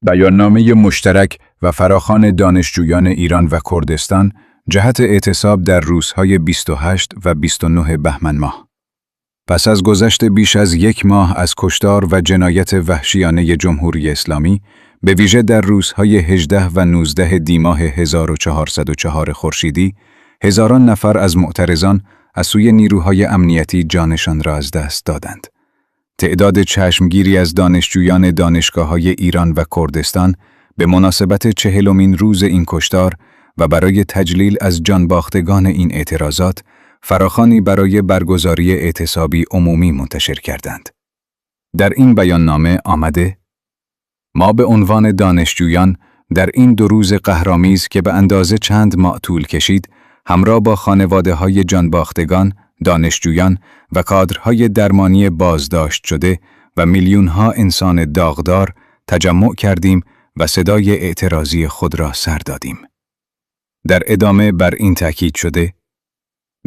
بیاننامه مشترک و فراخوان دانشجویان ایران و کردستان جهت اعتصاب در روزهای 28 و 29 بهمن ماه. پس از گذشت بیش از 1 ماه از کشتار و جنایت وحشیانه جمهوری اسلامی، به ویژه در روزهای 18 و 19 دیماه 1404 خورشیدی، هزاران نفر از معترضان از سوی نیروهای امنیتی جانشان را از دست دادند. تعداد چشمگیری از دانشجویان دانشگاه‌های ایران و کردستان به مناسبت 40مین روز این کشتار و برای تجلیل از جانباختگان این اعتراضات، فراخوانی برای برگزاری اعتصابی عمومی منتشر کردند. در این بیاننامه آمده: ما به عنوان دانشجویان در این 2 روز قهرآمیز که به اندازه چند ماه طول کشید، همراه با خانواده‌های جانباختگان، دانشجویان و کادرهای درمانی بازداشت شده و میلیون‌ها انسان داغدار تجمع کردیم و صدای اعتراضی خود را سر دادیم. در ادامه بر این تاکید شده: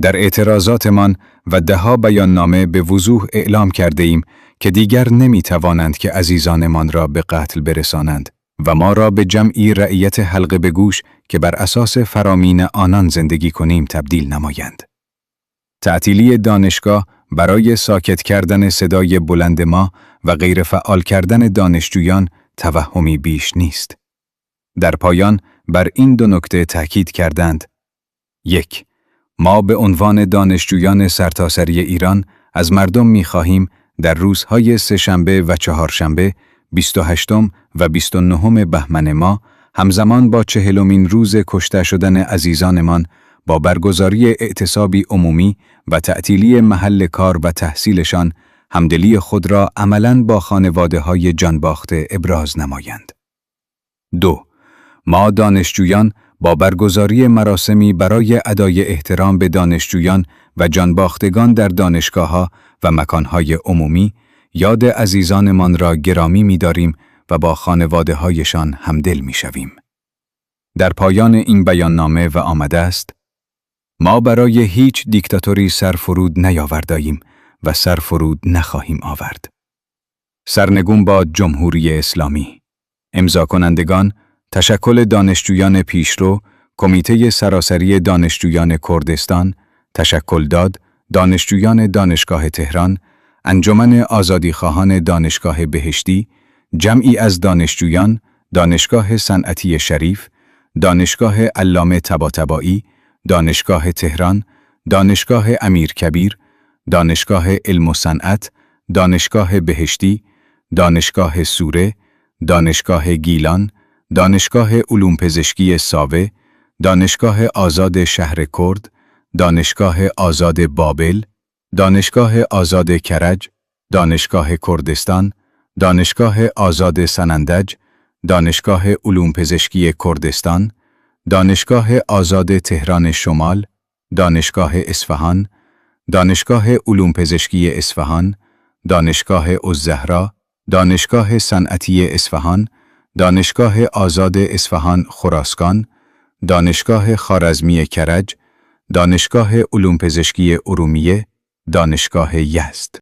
در اعتراضاتمان و 10 بیاننامه به وضوح اعلام کرده ایم که دیگر نمی‌توانند که عزیزانمان را به قتل برسانند و ما را به جمعی رعیت حلقه به گوش که بر اساس فرامین آنان زندگی کنیم تبدیل نمایند. تعطیلی دانشگاه برای ساکت کردن صدای بلند ما و غیر فعال کردن دانشجویان توهمی بیش نیست. در پایان بر این 2 نکته تاکید کردند: 1. ما به عنوان دانشجویان سرتاسری ایران از مردم می‌خواهیم در روزهای سه‌شنبه و چهارشنبه 28 و 29 بهمن ماه همزمان با 40مین روز کشته شدن عزیزانمان با برگزاری اعتصابی عمومی و تعطیلی محل کار و تحصیلشان همدلی خود را عملاً با خانواده‌های جانباخته ابراز نمایند. 2. ما دانشجویان با برگزاری مراسمی برای ادای احترام به دانشجویان و جانباختگان در دانشگاه‌ها و مکان‌های عمومی یاد عزیزانمان را گرامی می‌داریم و با خانواده‌هایشان همدل می‌شویم. در پایان این بیاننامه و آمده است: ما برای هیچ دیکتاتوری سرفرود نیاورده‌ایم و سرفرود نخواهیم آورد. سرنگون با جمهوری اسلامی. امضا کنندگان: تشکل دانشجویان پیشرو، کمیته سراسری دانشجویان کردستان، تشکل داد دانشجویان دانشگاه تهران، انجمن آزادیخواهان دانشگاه بهشتی، جمعی از دانشجویان، دانشگاه صنعتی شریف، دانشگاه علامه طباطبایی، دانشگاه تهران، دانشگاه امیرکبیر، دانشگاه علم و صنعت، دانشگاه بهشتی، دانشگاه سوره، دانشگاه گیلان، دانشگاه علوم پزشکی ساوه، دانشگاه آزاد شهر کرد، دانشگاه آزاد بابل، دانشگاه آزاد کرج، دانشگاه کردستان، دانشگاه آزاد سنندج، دانشگاه علوم پزشکی کردستان، دانشگاه آزاد تهران شمال، دانشگاه اصفهان، دانشگاه علوم پزشکی اصفهان، دانشگاه الزهرا، دانشگاه صنعتی اصفهان، دانشگاه آزاد اصفهان خراسان، دانشگاه خوارزمی کرج، دانشگاه علوم پزشکی ارومیه، دانشگاه یزد.